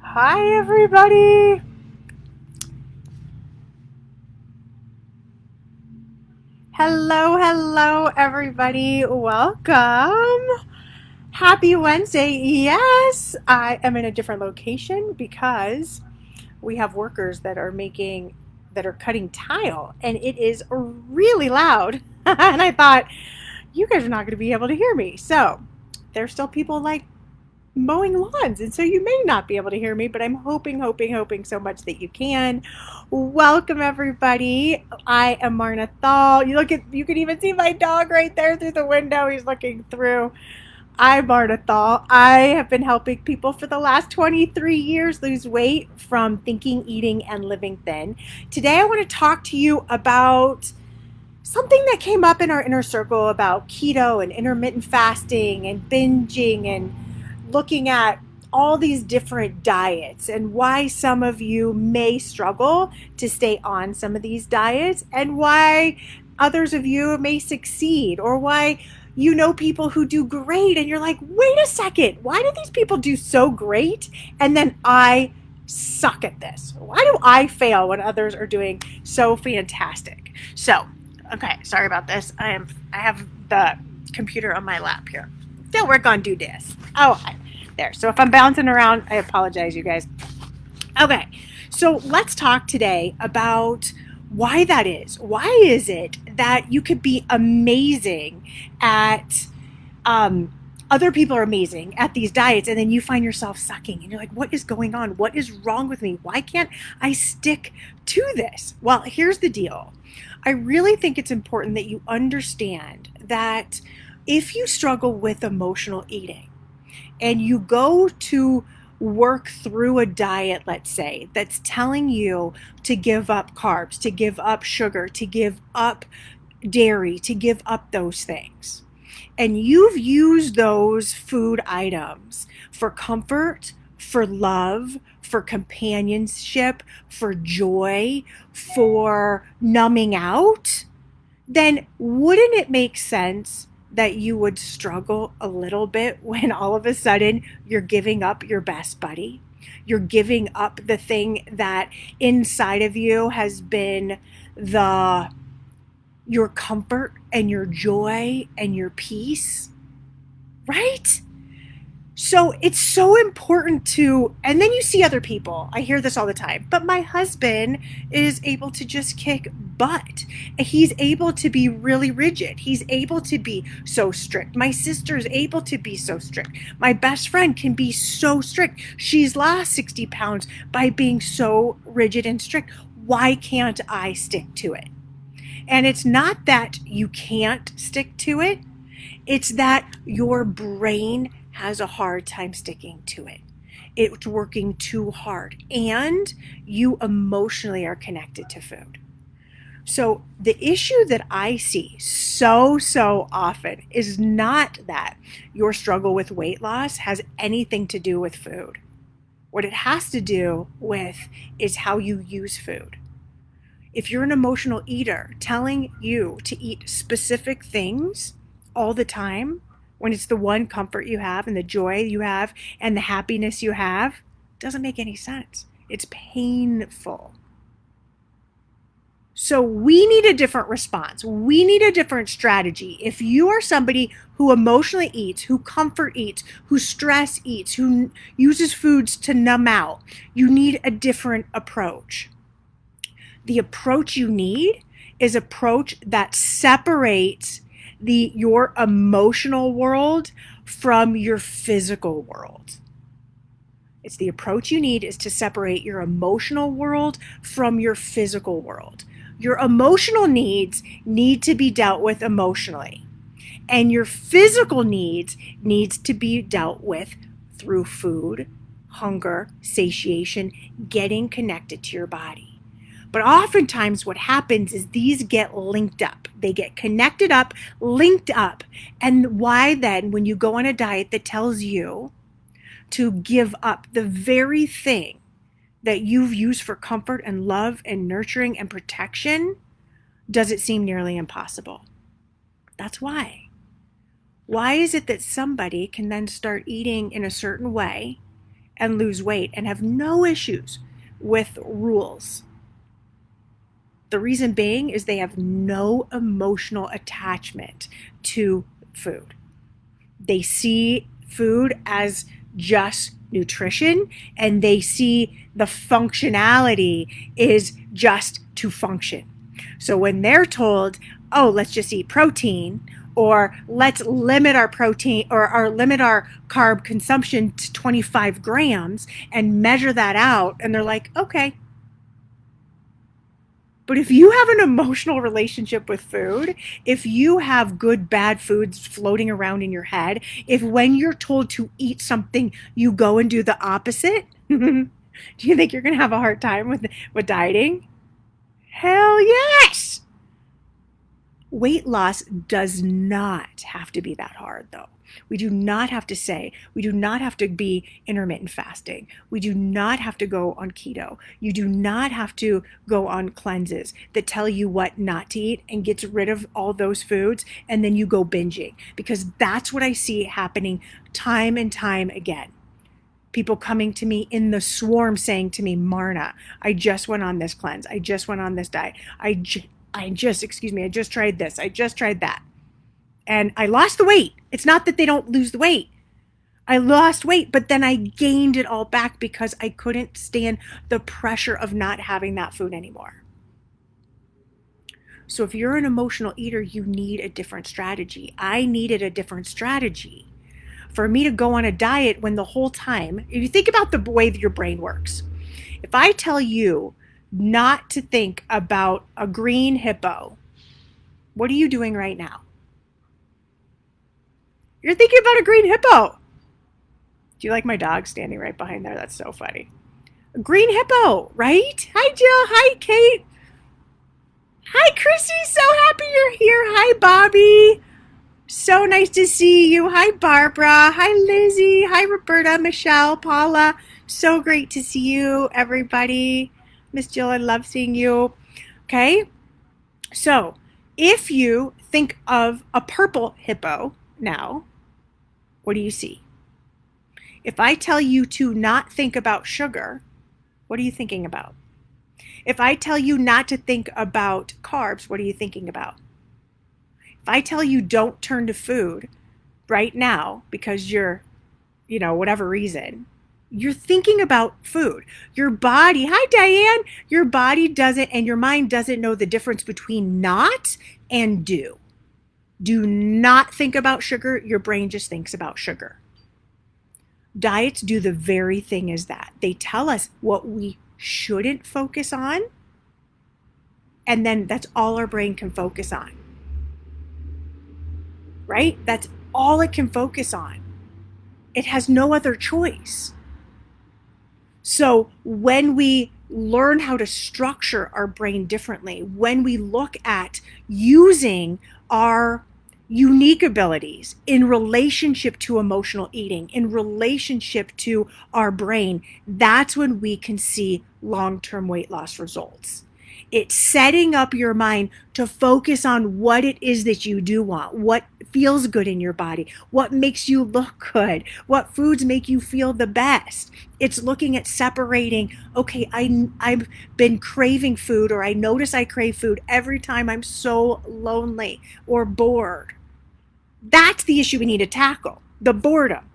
Hi, everybody. Hello, everybody. Welcome. Happy Wednesday. Yes, I am in a different location because we have workers that are cutting tile, and it is really loud. And I thought, you guys are not going to be able to hear me. So there's still people like mowing lawns. And so you may not be able to hear me, but I'm hoping so much that you can. Welcome everybody. I am Marna Thall. You can even see my dog right there through the window. He's looking through. I'm Marna Thall. I have been helping people for the last 23 years lose weight from thinking, eating, and living thin. Today I want to talk to you about something that came up in our inner circle about keto and intermittent fasting and binging and looking at all these different diets and why some of you may struggle to stay on some of these diets and why others of you may succeed, or why you know people who do great and you're like, wait a second, why do these people do so great and then I suck at this? Why do I fail when others are doing so fantastic? So okay, sorry about this. I have the computer on my lap here. Still work on do this. Oh, there. So if I'm bouncing around, I apologize, you guys. Okay, so let's talk today about why that is. Why is it that you could be amazing at other people are amazing at these diets, and then you find yourself sucking and you're like, what is going on? What is wrong with me? Why can't I stick to this? Well, here's the deal. I really think it's important that you understand that if you struggle with emotional eating and you go to work through a diet, let's say, that's telling you to give up carbs, to give up sugar, to give up dairy, to give up those things, and you've used those food items for comfort, for love, for companionship, for joy, for numbing out, then wouldn't it make sense that you would struggle a little bit when all of a sudden you're giving up your best buddy? You're giving up the thing that inside of you has been the your comfort and your joy and your peace, right? So it's so important to, and then you see other people. I hear this all the time, but my husband is able to just kick butt. He's able to be really rigid. He's able to be so strict. My sister's able to be so strict. My best friend can be so strict. She's lost 60 pounds by being so rigid and strict. Why can't I stick to it? And it's not that you can't stick to it, it's that your brain has a hard time sticking to it. It's working too hard, and you emotionally are connected to food. So the issue that I see so often is not that your struggle with weight loss has anything to do with food. What it has to do with is how you use food. If you're an emotional eater, telling you to eat specific things all the time, when it's the one comfort you have and the joy you have and the happiness you have, doesn't make any sense. It's painful. So we need a different response. We need a different strategy. If you are somebody who emotionally eats, who comfort eats, who stress eats, who uses foods to numb out, you need a different approach. The approach you need is approach that separates your emotional world from your physical world. It's the approach you need is to separate your emotional world from your physical world. Your emotional needs need to be dealt with emotionally, and your physical needs to be dealt with through food, hunger, satiation, getting connected to your body. But oftentimes what happens is these get linked up. They get connected up, linked up. And why then, when you go on a diet that tells you to give up the very thing that you've used for comfort and love and nurturing and protection, does it seem nearly impossible? That's why. Why is it that somebody can then start eating in a certain way and lose weight and have no issues with rules. The reason being is they have no emotional attachment to food. They see food as just nutrition, and they see the functionality is just to function. So when they're told, oh, let's just eat protein, or let's limit our protein or limit our carb consumption to 25 grams and measure that out, and they're like, okay. But if you have an emotional relationship with food, if you have good, bad foods floating around in your head, if when you're told to eat something, you go and do the opposite, do you think you're going to have a hard time with dieting? Hell yes! Weight loss does not have to be that hard, though. We do not have to be intermittent fasting. We do not have to go on keto. You do not have to go on cleanses that tell you what not to eat and gets rid of all those foods, and then you go binging, because that's what I see happening time and time again. People coming to me in the swarm saying to me, Marna, I just went on this cleanse. I just went on this diet. I just tried this. I just tried that. And I lost the weight. It's not that they don't lose the weight. I lost weight, but then I gained it all back because I couldn't stand the pressure of not having that food anymore. So if you're an emotional eater, you need a different strategy. I needed a different strategy for me to go on a diet when the whole time, if you think about the way that your brain works, if I tell you not to think about a green hippo, what are you doing right now? You're thinking about a green hippo. Do you like my dog standing right behind there? That's so funny. A green hippo, right? Hi, Jill. Hi, Kate. Hi, Chrissy. So happy you're here. Hi, Bobby. So nice to see you. Hi, Barbara. Hi, Lizzie. Hi, Roberta, Michelle, Paula. So great to see you, everybody. Miss Jill, I love seeing you. Okay. So if you think of a purple hippo now, what do you see? If I tell you to not think about sugar, what are you thinking about? If I tell you not to think about carbs, what are you thinking about? If I tell you don't turn to food right now because you're, whatever reason, you're thinking about food. Your body, hi Diane, your body doesn't and your mind doesn't know the difference between not and do. Do not think about sugar. Your brain just thinks about sugar. Diets do the very thing as that. They tell us what we shouldn't focus on, and then that's all our brain can focus on. Right? That's all it can focus on. It has no other choice. So when we learn how to structure our brain differently, when we look at using our unique abilities in relationship to emotional eating, in relationship to our brain, that's when we can see long-term weight loss results. It's setting up your mind to focus on what it is that you do want, what feels good in your body, what makes you look good, what foods make you feel the best. It's looking at separating, okay, I've been craving food, or I notice I crave food every time I'm so lonely or bored. That's the issue we need to tackle. The boredom,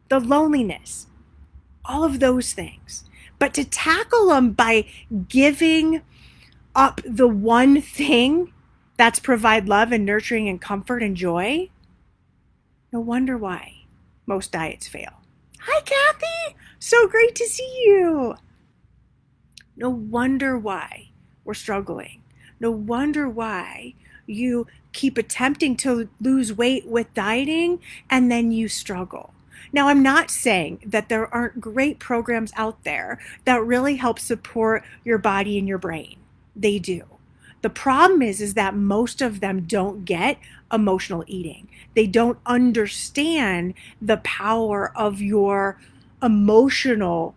the loneliness, all of those things. But to tackle them by giving up the one thing that's provide love and nurturing and comfort and joy, no wonder why most diets fail. Hi, Kathy. So great to see you. No wonder why we're struggling. No wonder why you keep attempting to lose weight with dieting and then you struggle. Now, I'm not saying that there aren't great programs out there that really help support your body and your brain. They do. The problem is that most of them don't get emotional eating. They don't understand the power of your emotional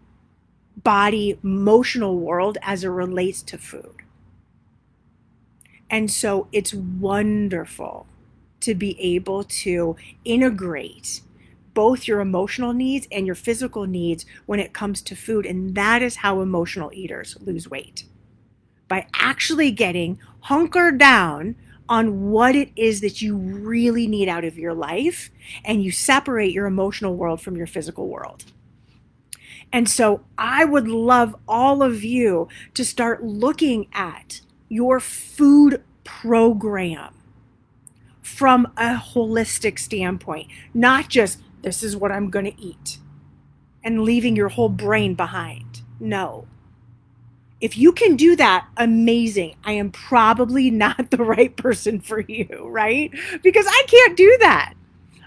body, emotional world as it relates to food. And so it's wonderful to be able to integrate both your emotional needs and your physical needs when it comes to food. And that is how emotional eaters lose weight. By actually getting hunkered down on what it is that you really need out of your life, and you separate your emotional world from your physical world. And so I would love all of you to start looking at your food program from a holistic standpoint, not just this is what I'm going to eat and leaving your whole brain behind. No. If you can do that, amazing. I am probably not the right person for you, right? Because I can't do that.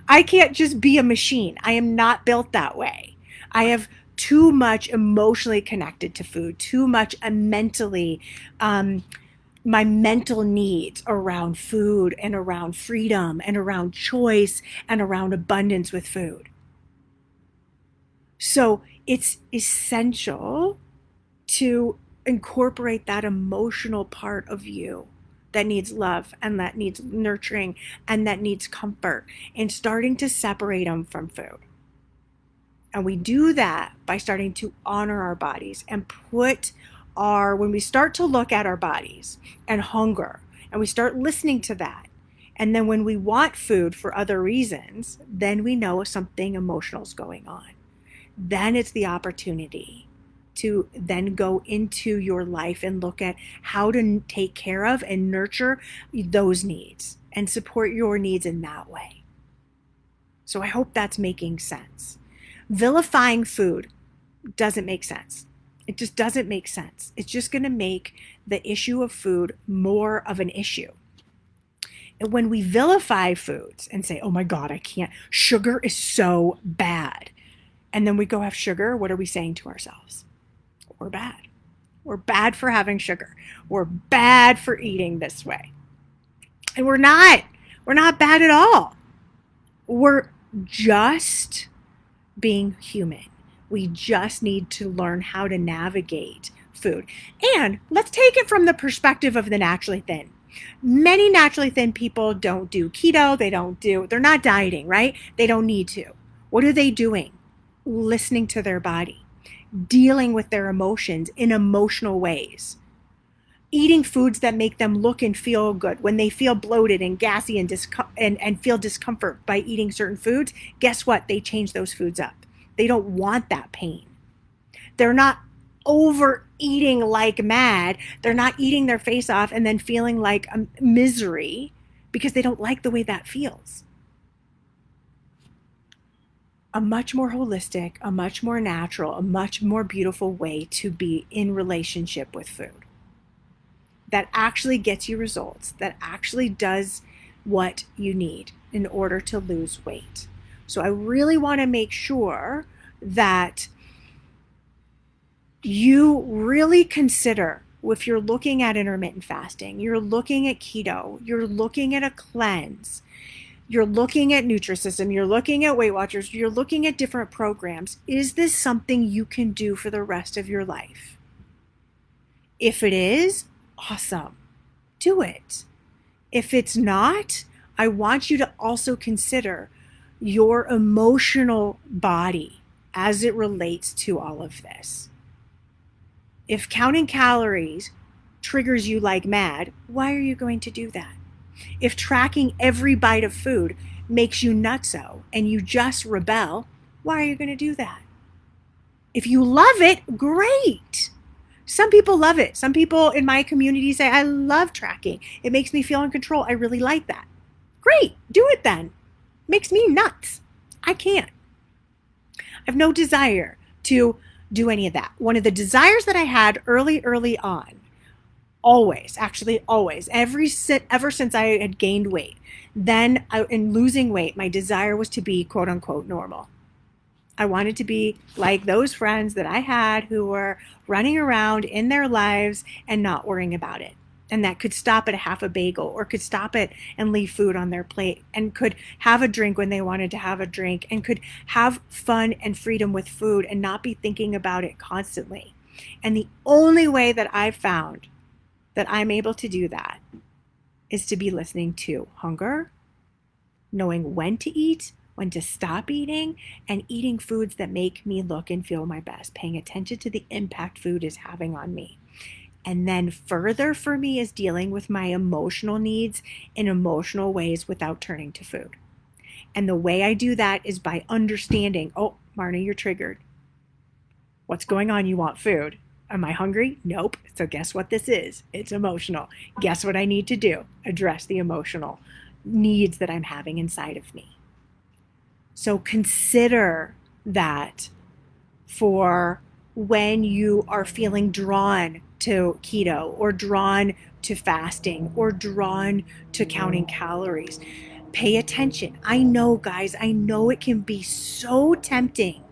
I can't just be a machine. I am not built that way. I have too much emotionally connected to food, too much mentally, my mental needs around food and around freedom and around choice and around abundance with food. So it's essential to incorporate that emotional part of you that needs love and that needs nurturing and that needs comfort, and starting to separate them from food. And we do that by starting to honor our bodies and when we start to look at our bodies and hunger, and we start listening to that, and then when we want food for other reasons, then we know something emotional is going on. Then it's the opportunity to then go into your life and look at how to take care of and nurture those needs and support your needs in that way. So I hope that's making sense. Vilifying food doesn't make sense. It just doesn't make sense. It's just going to make the issue of food more of an issue. And when we vilify foods and say, oh my God, I can't, sugar is so bad, and then we go have sugar, what are we saying to ourselves? We're bad. We're bad for having sugar. We're bad for eating this way. And we're not. We're not bad at all. We're just being human. We just need to learn how to navigate food. And let's take it from the perspective of the naturally thin. Many naturally thin people don't do keto. They're not dieting, right? They don't need to. What are they doing? Listening to their body, dealing with their emotions in emotional ways, eating foods that make them look and feel good. When they feel bloated and gassy and feel discomfort by eating certain foods, guess what? They change those foods up. They don't want that pain. They're not overeating like mad. They're not eating their face off and then feeling like a misery because they don't like the way that feels. A much more holistic, a much more natural, a much more beautiful way to be in relationship with food that actually gets you results, that actually does what you need in order to lose weight. So I really want to make sure that you really consider, if you're looking at intermittent fasting, you're looking at keto, you're looking at a cleanse, you're looking at Nutrisystem, you're looking at Weight Watchers, you're looking at different programs. Is this something you can do for the rest of your life? If it is, awesome. Do it. If it's not, I want you to also consider your emotional body as it relates to all of this. If counting calories triggers you like mad, why are you going to do that? If tracking every bite of food makes you nutso and you just rebel, why are you going to do that? If you love it, great. Some people love it. Some people in my community say, I love tracking. It makes me feel in control. I really like that. Great, do it then. Makes me nuts. I can't. I have no desire to do any of that. One of the desires that I had early on, always, ever since I had gained weight, then in losing weight, my desire was to be quote unquote normal. I wanted to be like those friends that I had who were running around in their lives and not worrying about it. And that could stop at a half a bagel, or could stop it and leave food on their plate, and could have a drink when they wanted to have a drink, and could have fun and freedom with food and not be thinking about it constantly. And the only way that I've found that I'm able to do that is to be listening to hunger, knowing when to eat, when to stop eating, and eating foods that make me look and feel my best, paying attention to the impact food is having on me. And then further for me is dealing with my emotional needs in emotional ways without turning to food. And the way I do that is by understanding, oh, Marna, you're triggered. What's going on? You want food. Am I hungry? Nope. So guess what this is? It's emotional. Guess what I need to do? Address the emotional needs that I'm having inside of me. So consider that for when you are feeling drawn to keto or drawn to fasting or drawn to counting calories. Pay attention. I know, guys, I know it can be so tempting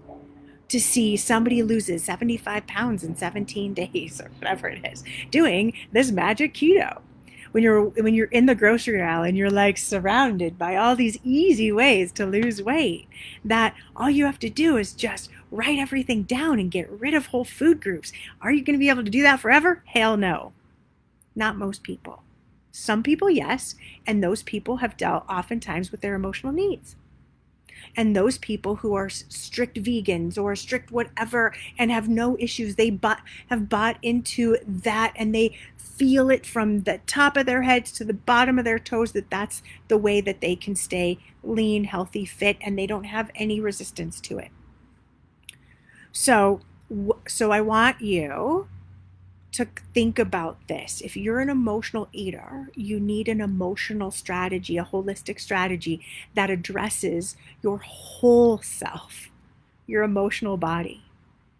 to see somebody loses 75 pounds in 17 days or whatever it is doing this magic keto. When you're in the grocery aisle and you're like surrounded by all these easy ways to lose weight, that all you have to do is just write everything down and get rid of whole food groups. Are you going to be able to do that forever? Hell no. Not most people. Some people, yes, and those people have dealt oftentimes with their emotional needs. And those people who are strict vegans or strict whatever and have no issues, they have bought into that, and they feel it from the top of their heads to the bottom of their toes that that's the way that they can stay lean, healthy, fit, and they don't have any resistance to it. So I want you to think about this. If you're an emotional eater, you need an emotional strategy, a holistic strategy that addresses your whole self, your emotional body.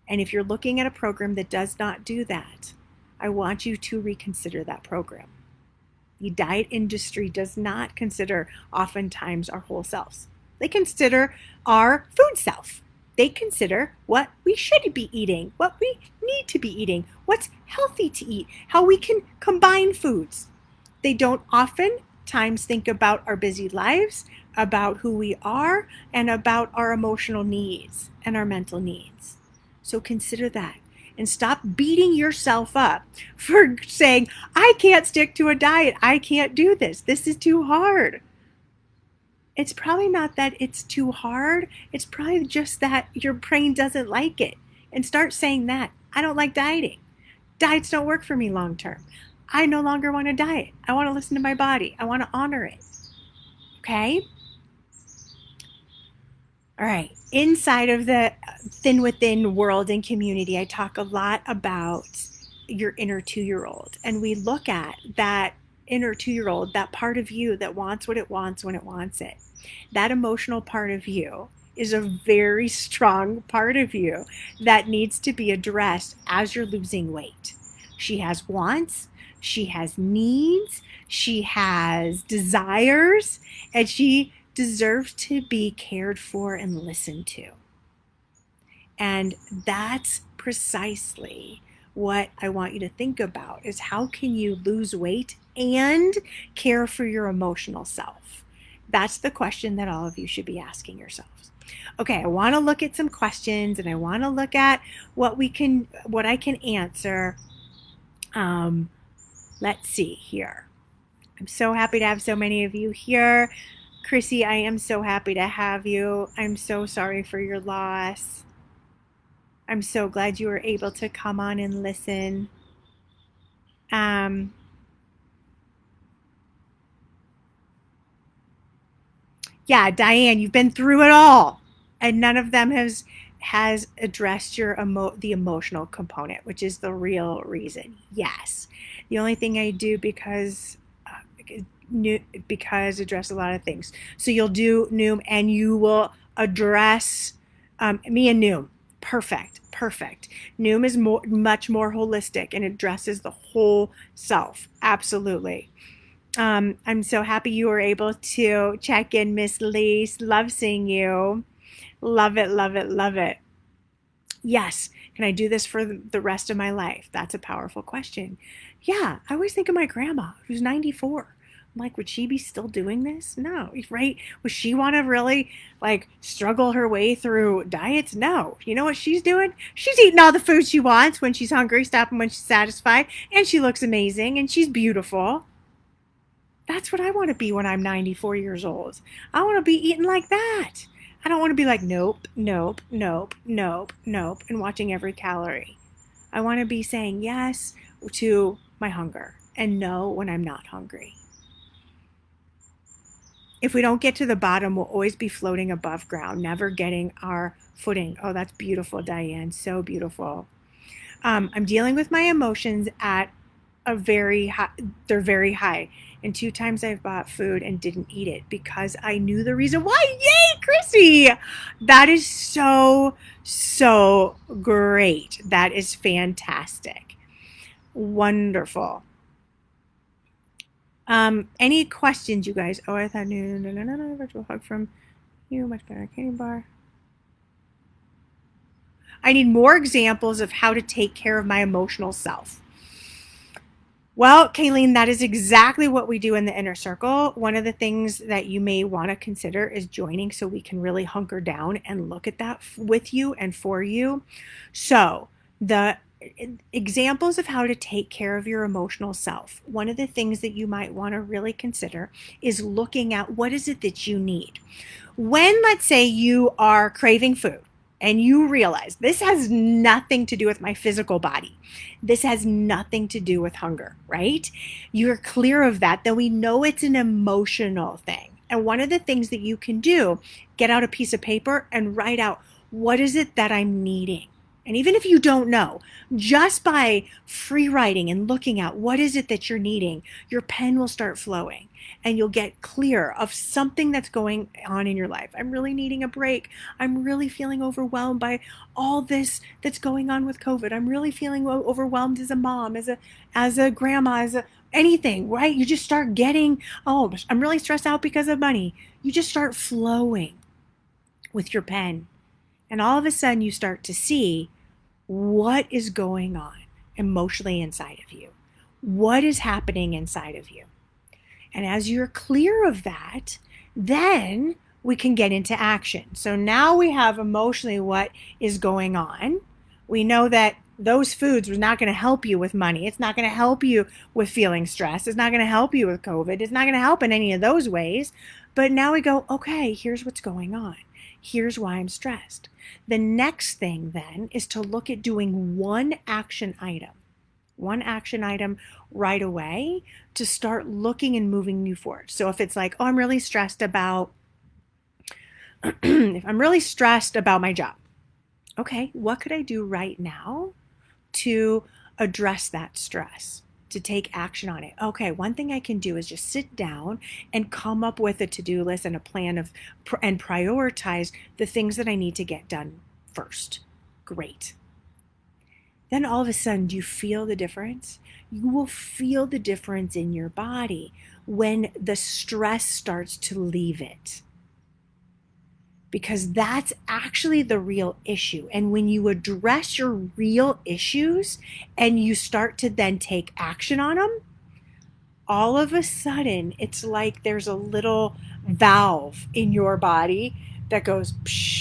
And if you're looking at a program that does not do that, I want you to reconsider that program. The diet industry does not consider oftentimes our whole selves. They consider our food self. They consider what we should be eating, what we need to be eating, what's healthy to eat, how we can combine foods. They don't oftentimes think about our busy lives, about who we are, and about our emotional needs and our mental needs. So consider that and stop beating yourself up for saying, I can't stick to a diet. I can't do this. This is too hard. It's probably not that it's too hard. It's probably just that your brain doesn't like it. And start saying that. I don't like dieting. Diets don't work for me long term. I no longer want to diet. I want to listen to my body. I want to honor it. Okay? All right. Inside of the Thin Within world and community, I talk a lot about your inner 2-year-old. And we look at that inner 2-year-old, that part of you that wants what it wants when it wants it. That emotional part of you is a very strong part of you that needs to be addressed as you're losing weight. She has wants, she has needs, she has desires, and she deserves to be cared for and listened to. And that's precisely what I want you to think about, is how can you lose weight and care for your emotional self? That's the question that all of you should be asking yourselves. Okay, I want to look at some questions, and I want to look at what I can answer. Let's see here. I'm so happy to have so many of you here. Chrissy, I am so happy to have you. I'm so sorry for your loss. I'm so glad you were able to come on and listen. Yeah, Diane, you've been through it all, and none of them has addressed your the emotional component, which is the real reason. Yes, the only thing I do because address a lot of things. So you'll do Noom, and you will address me and Noom. Perfect. Noom is much more holistic and addresses the whole self. Absolutely. I'm so happy you were able to check in, Miss Lise. Love seeing you. Love it. Yes. Can I do this for the rest of my life? That's a powerful question. Yeah. I always think of my grandma, who's 94. I'm like, would she be still doing this? No, right? Would she want to really struggle her way through diets? No. You know what she's doing? She's eating all the food she wants when she's hungry, stopping when she's satisfied, and she looks amazing, and she's beautiful. That's what I want to be when I'm 94 years old. I want to be eating like that. I don't want to be like, nope, nope, nope, nope, nope, and watching every calorie. I want to be saying yes to my hunger and no when I'm not hungry. If we don't get to the bottom, we'll always be floating above ground, never getting our footing. Oh, that's beautiful, Diane. So beautiful. I'm dealing with my emotions at a very high, they're very high. And 2 times I've bought food and didn't eat it because I knew the reason why. Yay, Chrissy! That is so, so great. That is fantastic. Wonderful. Any questions, you guys? Oh, I thought, no, virtual hug from you, much better candy bar. I need more examples of how to take care of my emotional self. Well, Kayleen, that is exactly what we do in the inner circle. One of the things that you may want to consider is joining so we can really hunker down and look at that with you and for you. So, the examples of how to take care of your emotional self. One of the things that you might want to really consider is looking at what is it that you need. When, let's say, you are craving food, and you realize this has nothing to do with my physical body. This has nothing to do with hunger, right? You're clear of that, though we know it's an emotional thing. And one of the things that you can do, get out a piece of paper and write out, what is it that I'm needing? And even if you don't know, just by free writing and looking at what is it that you're needing, your pen will start flowing and you'll get clear of something that's going on in your life. I'm really needing a break. I'm really feeling overwhelmed by all this that's going on with COVID. I'm really feeling overwhelmed as a mom, as a grandma, anything, right? You just start getting, oh, I'm really stressed out because of money. You just start flowing with your pen. And all of a sudden you start to see what is going on emotionally inside of you. What is happening inside of you? And as you're clear of that, then we can get into action. So now we have emotionally what is going on. We know that those foods are not going to help you with money. It's not going to help you with feeling stressed. It's not going to help you with COVID. It's not going to help in any of those ways. But now we go, okay, here's what's going on. Here's why I'm stressed. The next thing then is to look at doing one action item right away to start looking and moving you forward. So if it's like, oh, I'm really stressed about, if I'm really stressed about my job, okay, what could I do right now to address that stress, to take action on it? Okay, one thing I can do is just sit down and come up with a to-do list and a plan of, and prioritize the things that I need to get done first. Great. Then all of a sudden, do you feel the difference? You will feel the difference in your body when the stress starts to leave it. Because that's actually the real issue. And when you address your real issues and you start to then take action on them, all of a sudden, it's like there's a little valve in your body that goes psh,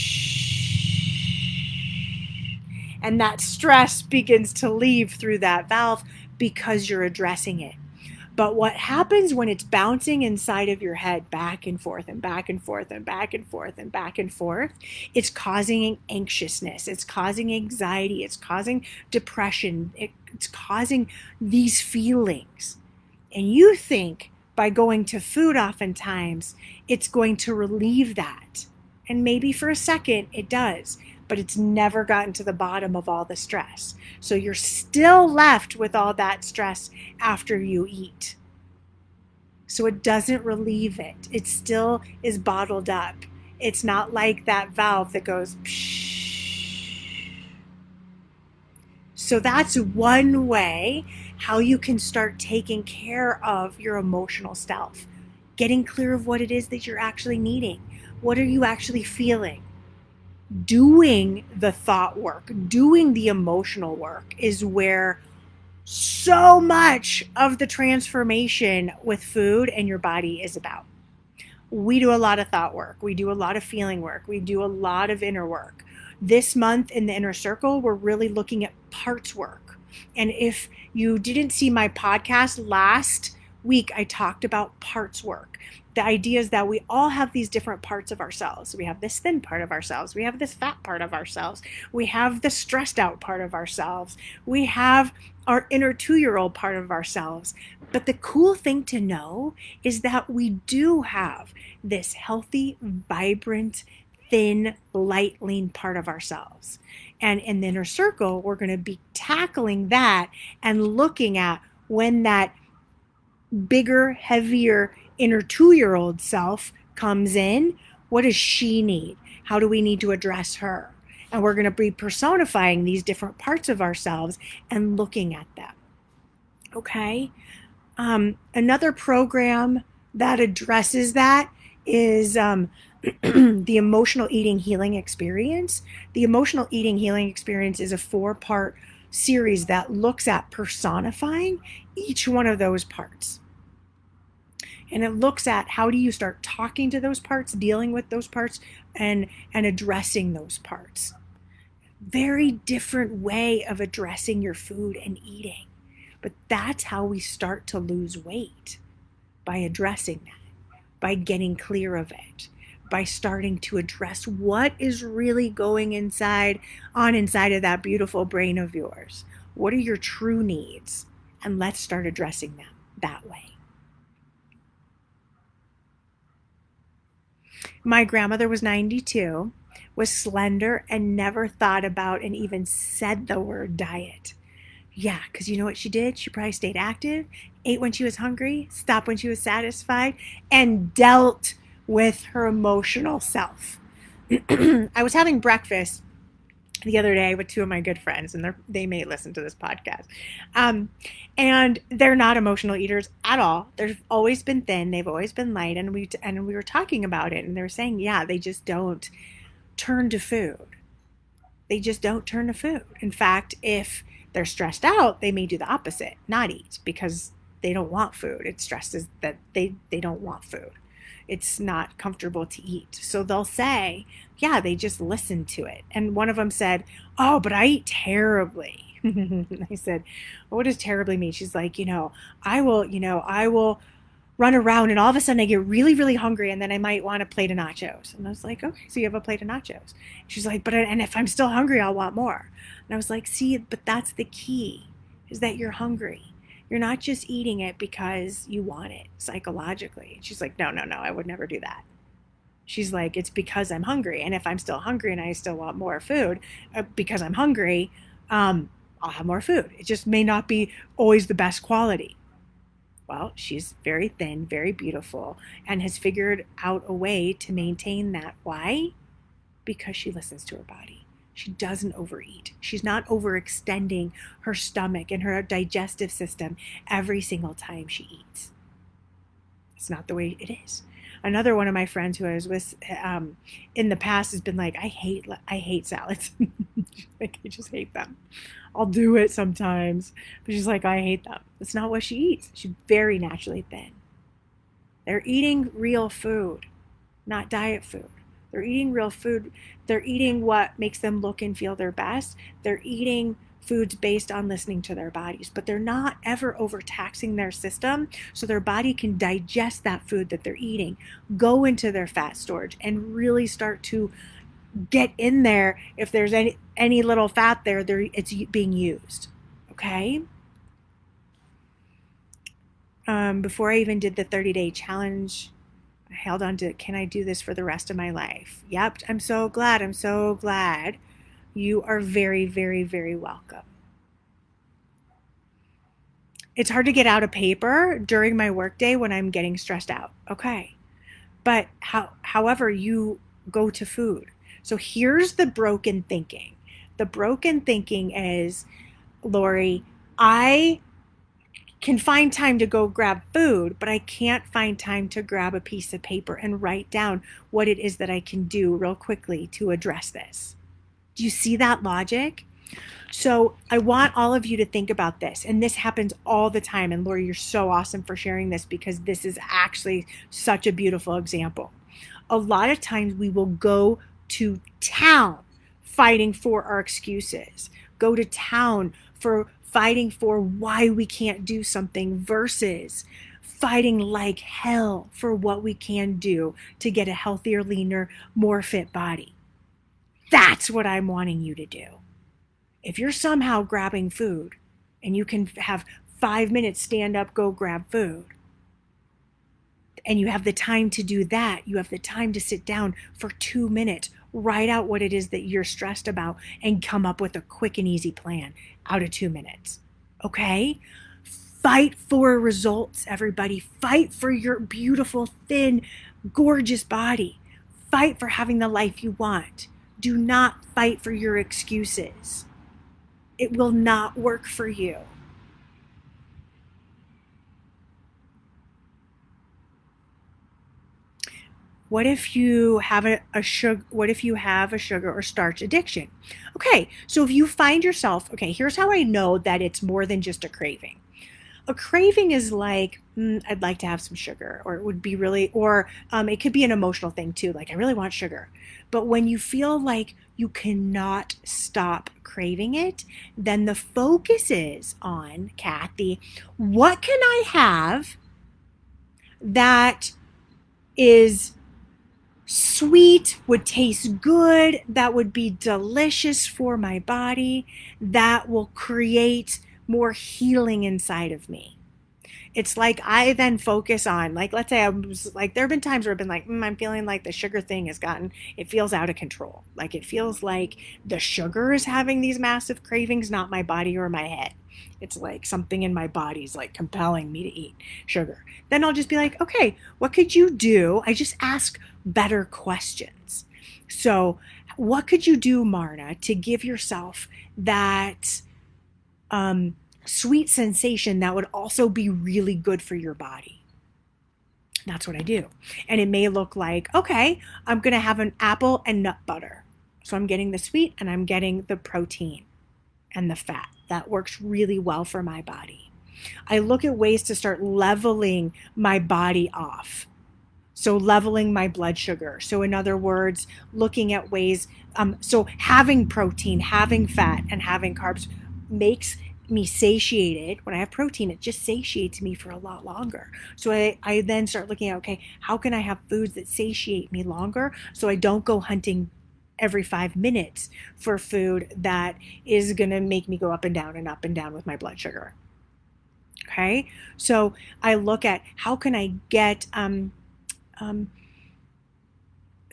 and that stress begins to leave through that valve because you're addressing it. But what happens when it's bouncing inside of your head back and forth and back and forth and back and forth and back and forth, it's causing anxiousness, it's causing anxiety, it's causing depression, it's causing these feelings. And you think by going to food oftentimes, it's going to relieve that. And maybe for a second it does, but it's never gotten to the bottom of all the stress. So you're still left with all that stress after you eat. So it doesn't relieve it. It still is bottled up. It's not like that valve that goes psh. So that's one way how you can start taking care of your emotional self. Getting clear of what it is that you're actually needing. What are you actually feeling? Doing the thought work, doing the emotional work is where so much of the transformation with food and your body is about. We do a lot of thought work. We do a lot of feeling work. We do a lot of inner work. This month in the inner circle, we're really looking at parts work. And if you didn't see my podcast last week, I talked about parts work. the idea is that we all have these different parts of ourselves. We have this thin part of ourselves. We have this fat part of ourselves. We have the stressed out part of ourselves. We have our inner 2-year-old part of ourselves. But the cool thing to know is that we do have this healthy, vibrant, thin, light, lean part of ourselves. And in the inner circle, we're going to be tackling that and looking at when that bigger, heavier inner 2-year-old self comes in. What does she need? How do we need to address her? And we're going to be personifying these different parts of ourselves and looking at them. Okay? Another program that addresses that is the emotional eating healing experience. The emotional eating healing experience is a 4-part series that looks at personifying each one of those parts. And it looks at how do you start talking to those parts, dealing with those parts, and addressing those parts. Very different way of addressing your food and eating. But that's how we start to lose weight, by addressing that, by getting clear of it, by starting to address what is really going inside of that beautiful brain of yours. What are your true needs? And let's start addressing them that way. My grandmother was 92, was slender, and never thought about and even said the word diet. Yeah, because you know what she did? She probably stayed active, ate when she was hungry, stopped when she was satisfied, and dealt with her emotional self. I was having breakfast the other day with 2 of my good friends, and they may listen to this podcast. And they're not emotional eaters at all. They've always been thin. They've always been light. And we were talking about it, and they were saying, yeah, they just don't turn to food. They just don't turn to food. In fact, if they're stressed out, they may do the opposite, not eat, because they don't want food. It stresses that they don't want food. It's not comfortable to eat. So they'll say, yeah, they just listen to it. And one of them said, oh, but I eat terribly. I said, well, what does terribly mean? She's like, I will run around and all of a sudden I get really, really hungry and then I might want a plate of nachos. And I was like, okay, so you have a plate of nachos. She's like, and if I'm still hungry, I'll want more. And I was like, see, but that's the key, is that you're hungry. You're not just eating it because you want it psychologically. And she's like, no, I would never do that. She's like, it's because I'm hungry. And if I'm still hungry and I still want more food because I'm hungry, I'll have more food. It just may not be always the best quality. Well, she's very thin, very beautiful, and has figured out a way to maintain that. Why? Because she listens to her body. She doesn't overeat. She's not overextending her stomach and her digestive system every single time she eats. It's not the way it is. Another one of my friends who I was with in the past has been like, I hate salads. Like, I just hate them. I'll do it sometimes, but she's like, I hate them. That's not what she eats. She's very naturally thin. They're eating real food, not diet food. They're eating real food. They're eating what makes them look and feel their best. They're eating foods based on listening to their bodies, but they're not ever overtaxing their system so their body can digest that food that they're eating, go into their fat storage, and really start to get in there. If there's any little fat there, it's being used. Okay? Before I even did the 30-day challenge, I held on to, can I do this for the rest of my life? Yep, I'm so glad. You are very, very, very welcome. It's hard to get out of paper during my workday when I'm getting stressed out. Okay. But however, you go to food. So here's the broken thinking. The broken thinking is, Lori, I can find time to go grab food, but I can't find time to grab a piece of paper and write down what it is that I can do real quickly to address this. Do you see that logic? So I want all of you to think about this. And this happens all the time. And Lori, you're so awesome for sharing this, because this is actually such a beautiful example. A lot of times we will go to town fighting for our excuses, go to town for fighting for why we can't do something, versus fighting like hell for what we can do to get a healthier, leaner, more fit body. That's what I'm wanting you to do. If you're somehow grabbing food and you can have 5 minutes, stand up, go grab food, and you have the time to do that, you have the time to sit down for 2 minutes, write out what it is that you're stressed about, and come up with a quick and easy plan out of 2 minutes. Okay? Fight for results, everybody. Fight for your beautiful, thin, gorgeous body. Fight for having the life you want. Do not fight for your excuses. It will not work for you. What if you have a sugar? What if you have a sugar or starch addiction? Okay, so if you find yourself, okay, here's how I know that it's more than just a craving. A craving is like, I'd like to have some sugar, or it would be really, or it could be an emotional thing too, like I really want sugar. But when you feel like you cannot stop craving it, then the focus is on, Kathy, what can I have that is sweet, would taste good, that would be delicious for my body, that will create more healing inside of me. It's like I then focus on, like, let's say I was like, there have been times where I've been like, I'm feeling like the sugar thing has gotten, it feels out of control. Like it feels like the sugar is having these massive cravings, not my body or my head. It's like something in my body is like compelling me to eat sugar. Then I'll just be like, okay, what could you do? I just ask better questions. So, what could you do, Marna, to give yourself that sweet sensation that would also be really good for your body? That's what I do. And it may look like, okay, I'm going to have an apple and nut butter. So I'm getting the sweet and I'm getting the protein and the fat. That works really well for my body. I look at ways to start leveling my body off. So leveling my blood sugar. So in other words, looking at ways, so having protein, having fat, and having carbs makes me satiated. When I have protein, it just satiates me for a lot longer. So I then start looking at, okay, how can I have foods that satiate me longer so I don't go hunting every 5 minutes for food that is going to make me go up and down with my blood sugar. Okay, so I look at how can I get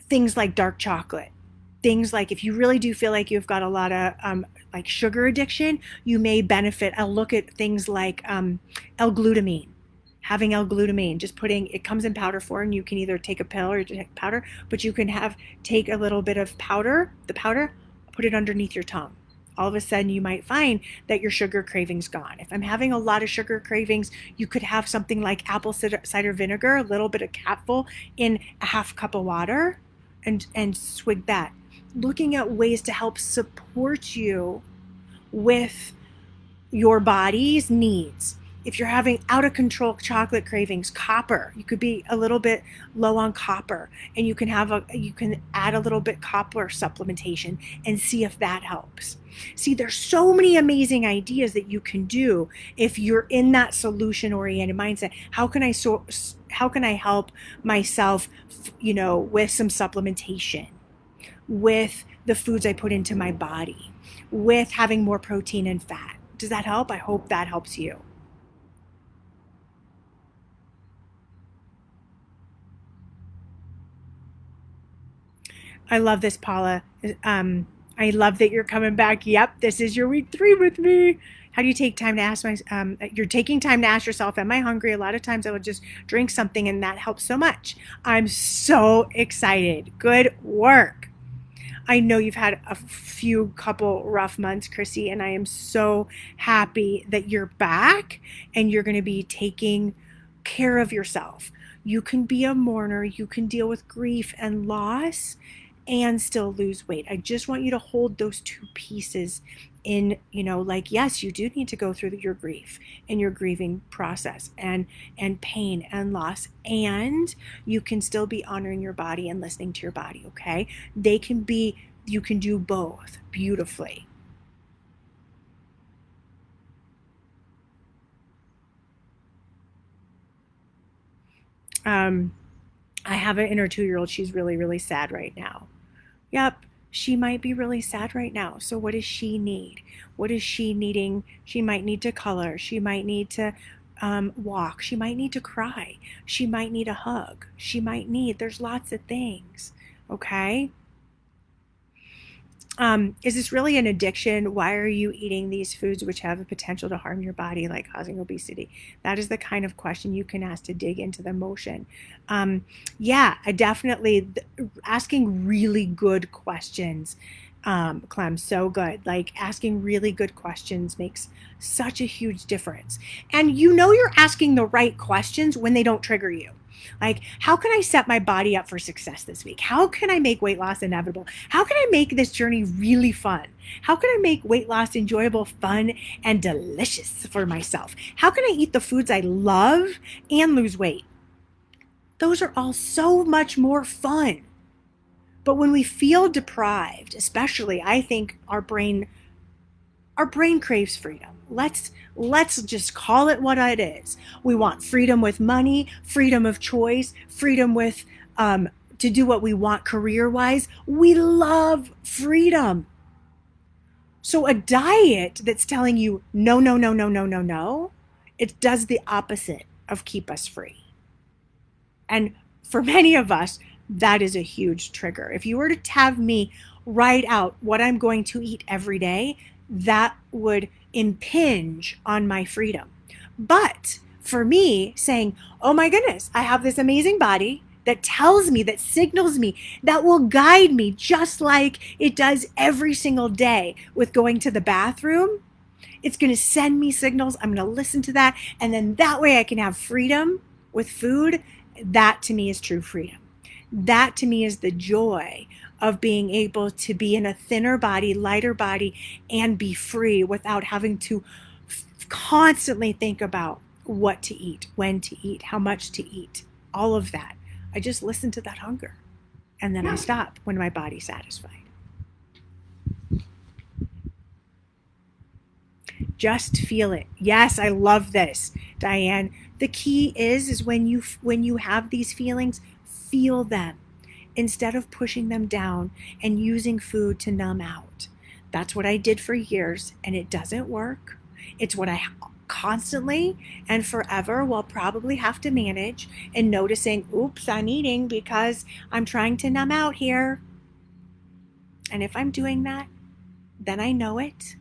things like dark chocolate, things like if you really do feel like you've got a lot of like sugar addiction, you may benefit. I'll look at things like L-glutamine. Having L-glutamine, just putting, it comes in powder form, and you can either take a pill or take powder, but you can take a little bit of powder, the powder, put it underneath your tongue. All of a sudden you might find that your sugar craving's gone. If I'm having a lot of sugar cravings, you could have something like apple cider vinegar, a little bit of capful in a half cup of water, and swig that. Looking at ways to help support you with your body's needs. If you're having out of control chocolate cravings, copper, you could be a little bit low on copper, and you can add a little bit copper supplementation and see if that helps. See, there's so many amazing ideas that you can do if you're in that solution oriented mindset. How can I help myself, with some supplementation, with the foods I put into my body, with having more protein and fat? Does that help? I hope that helps you. I love this, Paula. I love that you're coming back. Yep, this is your week 3 with me. How do you take time to ask you're taking time to ask yourself, am I hungry? A lot of times I would just drink something and that helps so much. I'm so excited. Good work. I know you've had a couple rough months, Chrissy, and I am so happy that you're back and you're going to be taking care of yourself. You can be a mourner, you can deal with grief and loss and still lose weight. I just want you to hold those two pieces in, like, yes, you do need to go through your grief and your grieving process and pain and loss, and you can still be honoring your body and listening to your body. Okay, you can do both beautifully. Um, I have an inner 2-year-old. She's really, really sad right now. Yep, she might be really sad right now. So what does she need? What is she needing? She might need to color. She might need to walk. She might need to cry. She might need a hug. There's lots of things. Okay. Is this really an addiction? Why are you eating these foods which have a potential to harm your body, like causing obesity? That is the kind of question you can ask to dig into the emotion. Yeah, I definitely asking really good questions. Clem, so good. Like asking really good questions makes such a huge difference. And you're asking the right questions when they don't trigger you. Like, how can I set my body up for success this week? How can I make weight loss inevitable? How can I make this journey really fun? How can I make weight loss enjoyable, fun, and delicious for myself? How can I eat the foods I love and lose weight? Those are all so much more fun. But when we feel deprived, especially, I think our brain craves freedom. Let's just call it what it is. We want freedom with money, freedom of choice, freedom with to do what we want career-wise. We love freedom. So a diet that's telling you no, no, no, no, no, no, no, it does the opposite of keep us free. And for many of us, that is a huge trigger. If you were to have me write out what I'm going to eat every day, that would impinge on my freedom. But for me, saying, oh my goodness, I have this amazing body that tells me, that signals me, that will guide me just like it does every single day with going to the bathroom. It's going to send me signals. I'm going to listen to that. And then that way I can have freedom with food. That to me is true freedom. That to me is the joy of being able to be in a thinner body, lighter body, and be free without having to constantly think about what to eat, when to eat, how much to eat, all of that. I just listen to that hunger, and then I stop when my body's satisfied. Just feel it. Yes, I love this, Diane. The key is when you have these feelings, feel them instead of pushing them down and using food to numb out. That's what I did for years, and it doesn't work. It's what I constantly and forever will probably have to manage, and noticing, oops, I'm eating because I'm trying to numb out here. And if I'm doing that, then I know it.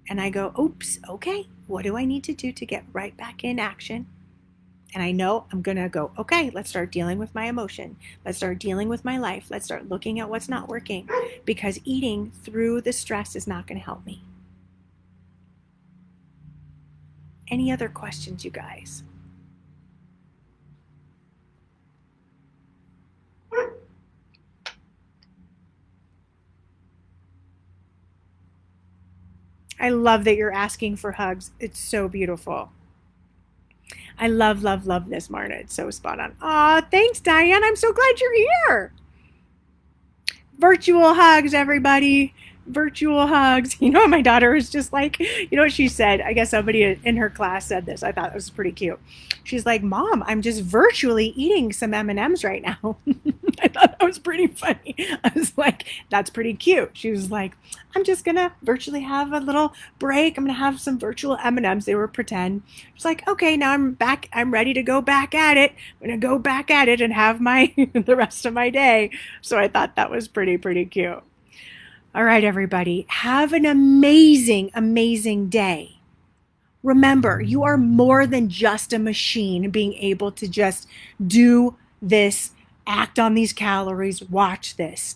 And I go, oops, okay, what do I need to do to get right back in action? And I know I'm going to go, okay, let's start dealing with my emotion. Let's start dealing with my life. Let's start looking at what's not working, because eating through the stress is not going to help me. Any other questions, you guys? I love that you're asking for hugs. It's so beautiful. I love, love, love this, Marna. It's so spot on. Aw, thanks, Diane. I'm so glad you're here. Virtual hugs, everybody. Virtual hugs. My daughter was just like, what she said? I guess somebody in her class said this. I thought it was pretty cute. She's like, Mom, I'm just virtually eating some M&Ms right now. I thought that was pretty funny. I was like, that's pretty cute. She was like, I'm just going to virtually have a little break. I'm going to have some virtual M&Ms. They were pretend. She's like, okay, now I'm back. I'm ready to go back at it. I'm going to go back at it and have the rest of my day. So I thought that was pretty cute. All right, everybody, have an amazing, amazing day. Remember, you are more than just a machine being able to just do this, act on these calories, watch this,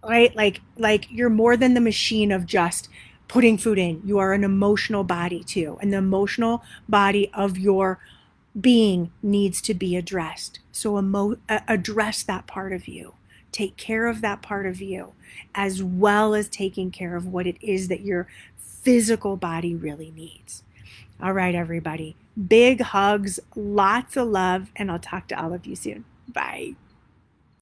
right? Like you're more than the machine of just putting food in. You are an emotional body too, and the emotional body of your being needs to be addressed. So address that part of you. Take care of that part of you, as well as taking care of what it is that your physical body really needs. All right, everybody. Big hugs, lots of love, and I'll talk to all of you soon. Bye.